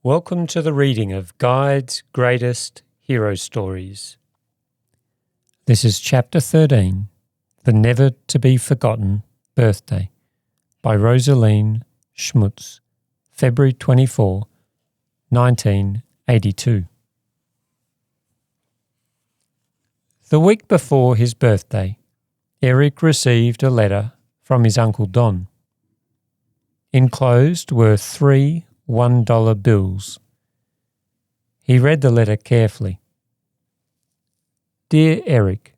Welcome to the reading of Guide's Greatest Hero Stories. This is Chapter 13, The Never to Be Forgotten Birthday, by Rosaleen Schmutz, February 24, 1982. The week before his birthday, Eric received a letter from his Uncle Don. Enclosed were 3 $1 bills. He read the letter carefully. Dear Eric,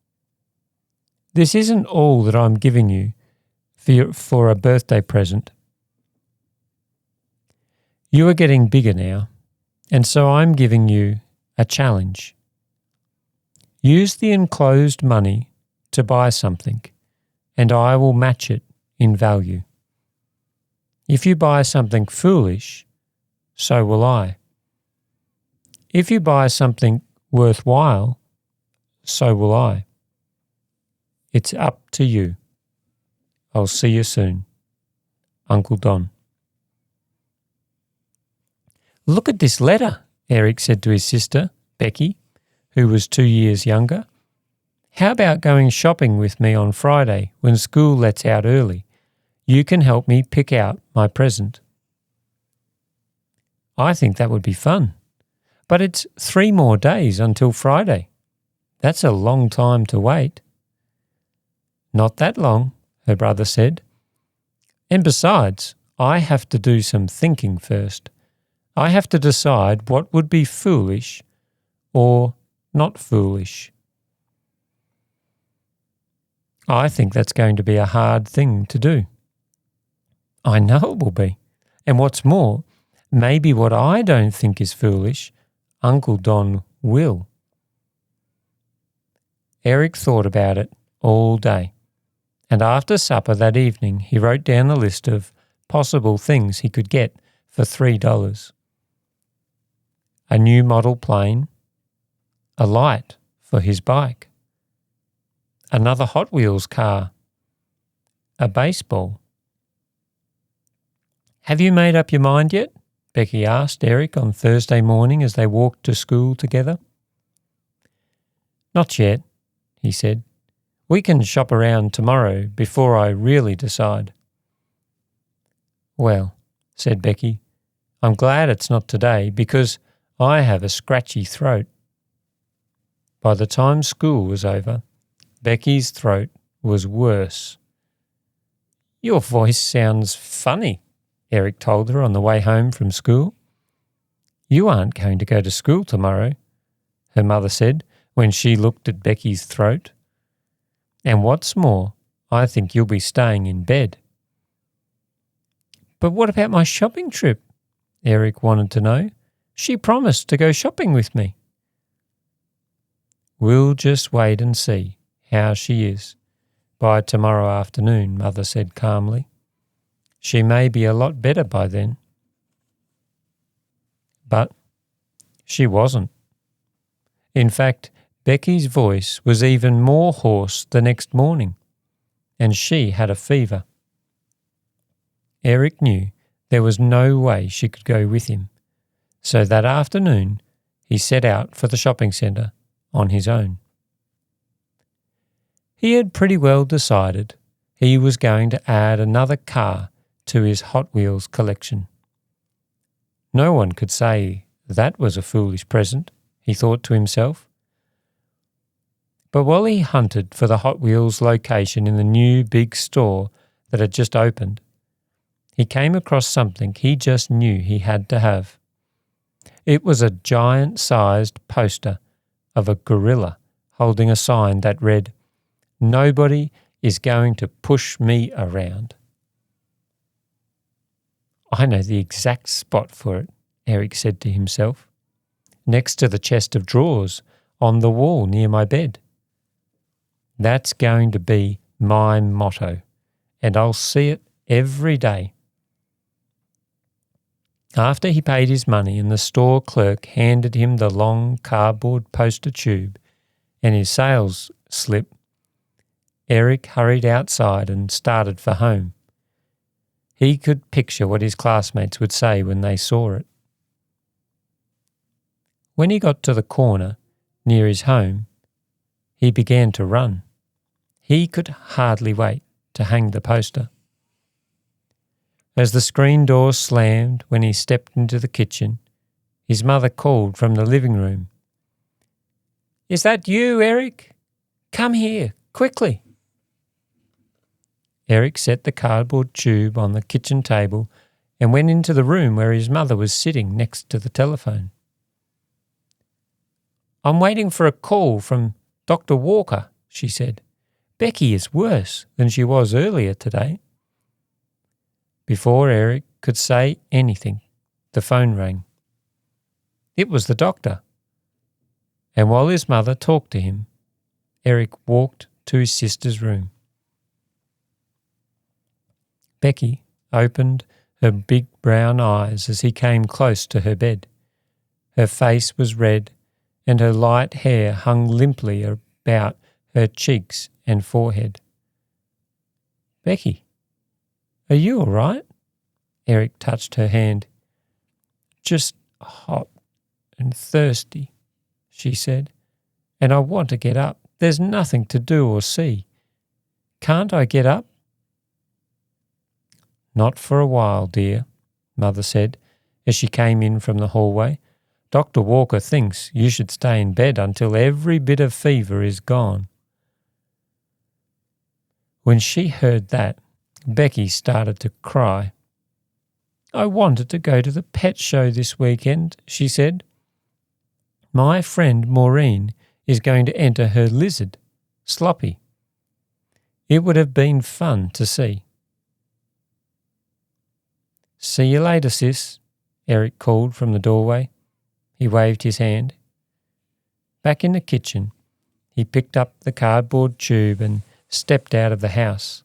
this isn't all that I'm giving you for a birthday present. You are getting bigger now, and so I'm giving you a challenge. Use the enclosed money to buy something, and I will match it in value. If you buy something foolish, so will I. If you buy something worthwhile, so will I. It's up to you. I'll see you soon. Uncle Don. Look at this letter, Eric said to his sister, Becky, who was 2 years younger. How about going shopping with me on Friday when school lets out early? You can help me pick out my present. I think that would be fun, but it's 3 more days until Friday. That's a long time to wait. Not that long, her brother said. And besides, I have to do some thinking first. I have to decide what would be foolish or not foolish. I think that's going to be a hard thing to do. I know it will be. And what's more, maybe what I don't think is foolish, Uncle Don will. Eric thought about it all day, and after supper that evening he wrote down a list of possible things he could get for $3. A new model plane, a light for his bike, another Hot Wheels car, a baseball. Have you made up your mind yet? Becky asked Eric on Thursday morning as they walked to school together. Not yet, he said. We can shop around tomorrow before I really decide. Well, said Becky, I'm glad it's not today because I have a scratchy throat. By the time school was over, Becky's throat was worse. Your voice sounds funny, Eric told her on the way home from school. You aren't going to go to school tomorrow, her mother said when she looked at Becky's throat. And what's more, I think you'll be staying in bed. But what about my shopping trip? Eric wanted to know. She promised to go shopping with me. We'll just wait and see how she is by tomorrow afternoon, Mother said calmly. She may be a lot better by then. But she wasn't. In fact, Becky's voice was even more hoarse the next morning, and she had a fever. Eric knew there was no way she could go with him, so that afternoon he set out for the shopping centre on his own. He had pretty well decided he was going to add another car to his Hot Wheels collection. No one could say that was a foolish present, he thought to himself. But while he hunted for the Hot Wheels location in the new big store that had just opened, he came across something he just knew he had to have. It was a giant-sized poster of a gorilla holding a sign that read, "Nobody is going to push me around." I know the exact spot for it, Eric said to himself. Next to the chest of drawers on the wall near my bed. That's going to be my motto, and I'll see it every day. After he paid his money and the store clerk handed him the long cardboard poster tube and his sales slip, Eric hurried outside and started for home. He could picture what his classmates would say when they saw it. When he got to the corner near his home, he began to run. He could hardly wait to hang the poster. As the screen door slammed when he stepped into the kitchen, his mother called from the living room. "Is that you, Eric? Come here, quickly." Eric set the cardboard tube on the kitchen table and went into the room where his mother was sitting next to the telephone. "I'm waiting for a call from Dr. Walker," she said. "Becky is worse than she was earlier today." Before Eric could say anything, the phone rang. It was the doctor. And while his mother talked to him, Eric walked to his sister's room. Becky opened her big brown eyes as he came close to her bed. Her face was red, and her light hair hung limply about her cheeks and forehead. "Becky, are you all right?" Eric touched her hand. "Just hot and thirsty," she said, "and I want to get up. There's nothing to do or see. Can't I get up?" "Not for a while, dear," Mother said as she came in from the hallway. "Dr. Walker thinks you should stay in bed until every bit of fever is gone." When she heard that, Becky started to cry. "I wanted to go to the pet show this weekend," she said. "My friend Maureen is going to enter her lizard, Sloppy. It would have been fun to see." "See you later, sis," Eric called from the doorway. He waved his hand. Back in the kitchen, he picked up the cardboard tube and stepped out of the house.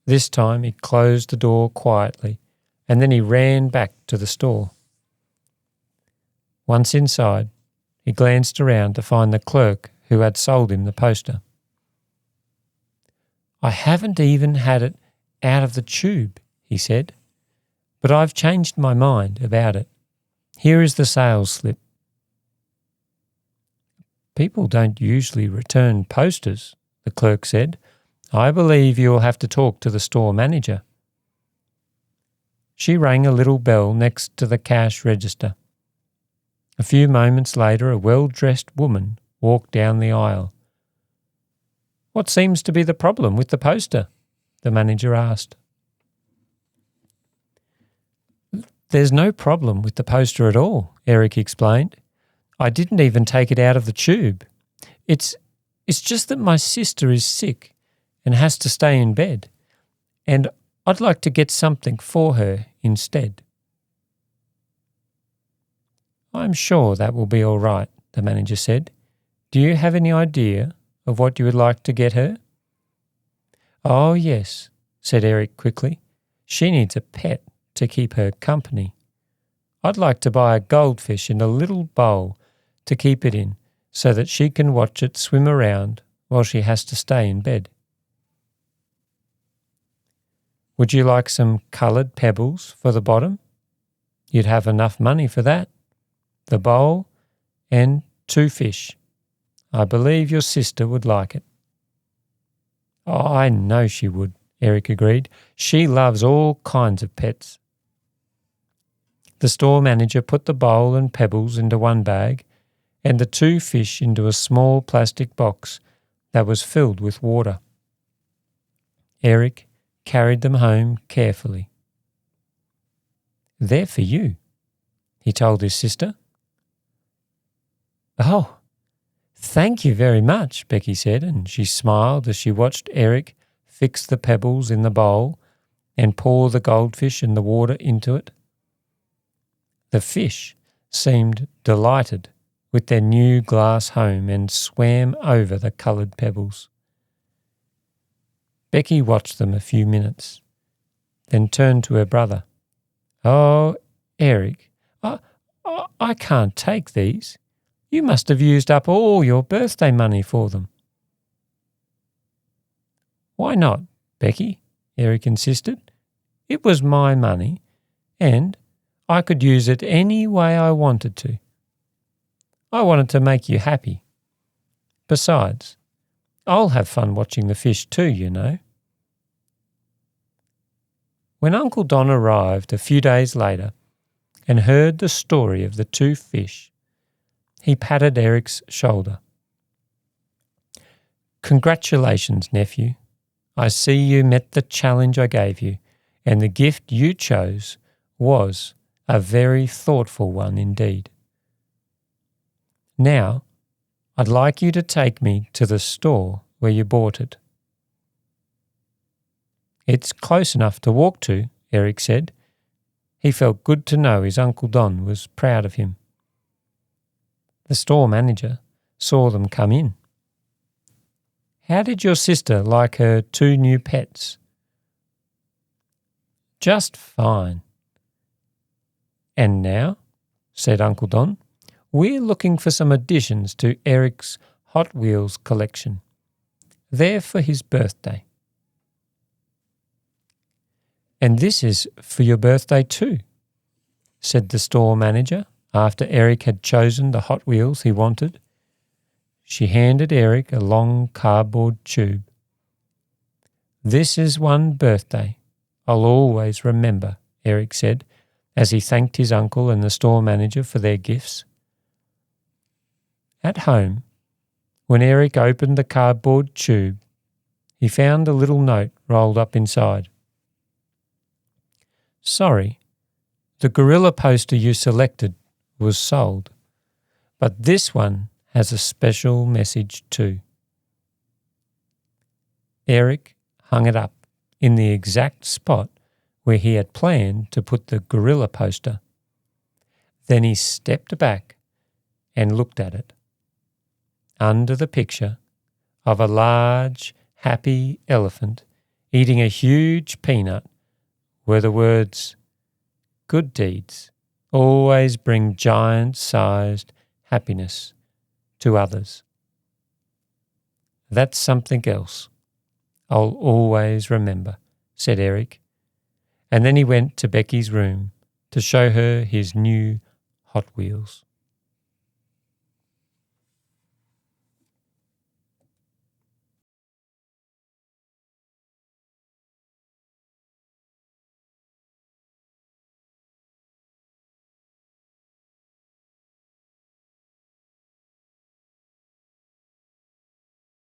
This time he closed the door quietly, and then he ran back to the store. Once inside, he glanced around to find the clerk who had sold him the poster. "I haven't even had it out of the tube," he said, "but I've changed my mind about it. Here is the sales slip." "People don't usually return posters," the clerk said. "I believe you will have to talk to the store manager." She rang a little bell next to the cash register. A few moments later, a well-dressed woman walked down the aisle. "What seems to be the problem with the poster?" the manager asked. "There's no problem with the poster at all," Eric explained. "I didn't even take it out of the tube. It's just that my sister is sick and has to stay in bed, and I'd like to get something for her instead." "I'm sure that will be all right," the manager said. "Do you have any idea of what you would like to get her?" "Oh, yes," said Eric quickly. "She needs a pet to keep her company. I'd like to buy a goldfish in a little bowl to keep it in so that she can watch it swim around while she has to stay in bed." "Would you like some coloured pebbles for the bottom? You'd have enough money for that. The bowl and 2 fish. I believe your sister would like it." "Oh, I know she would," Eric agreed. "She loves all kinds of pets." The store manager put the bowl and pebbles into one bag and the 2 fish into a small plastic box that was filled with water. Eric carried them home carefully. "They're for you," he told his sister. "Oh, thank you very much," Becky said, and she smiled as she watched Eric fix the pebbles in the bowl and pour the goldfish and the water into it. The fish seemed delighted with their new glass home and swam over the coloured pebbles. Becky watched them a few minutes, then turned to her brother. "Oh, Eric, I can't take these. You must have used up all your birthday money for them." "Why not, Becky?" Eric insisted. "It was my money, and I could use it any way I wanted to." I wanted to make you happy. Besides, I'll have fun watching the fish too, you know." When Uncle Don arrived a few days later and heard the story of the two fish, he patted Eric's shoulder. "Congratulations, nephew. I see you met the challenge I gave you, and the gift you chose was a very thoughtful one indeed. Now, I'd like you to take me to the store where you bought it." "It's close enough to walk to," Eric said. He felt good to know his Uncle Don was proud of him. The store manager saw them come in. "How did your sister like her 2 new pets?" "Just fine." "And now," said Uncle Don, "we're looking for some additions to Eric's Hot Wheels collection. They're for his birthday." "And this is for your birthday too," said the store manager after Eric had chosen the Hot Wheels he wanted. She handed Eric a long cardboard tube. "This is one birthday I'll always remember," Eric said, as he thanked his uncle and the store manager for their gifts. At home, when Eric opened the cardboard tube, he found a little note rolled up inside. "Sorry, the gorilla poster you selected was sold, but this one has a special message too." Eric hung it up in the exact spot where he had planned to put the gorilla poster. Then he stepped back and looked at it. Under the picture of a large, happy elephant eating a huge peanut were the words, "Good deeds always bring giant-sized happiness to others." "That's something else I'll always remember," said Eric, and then he went to Becky's room to show her his new Hot Wheels.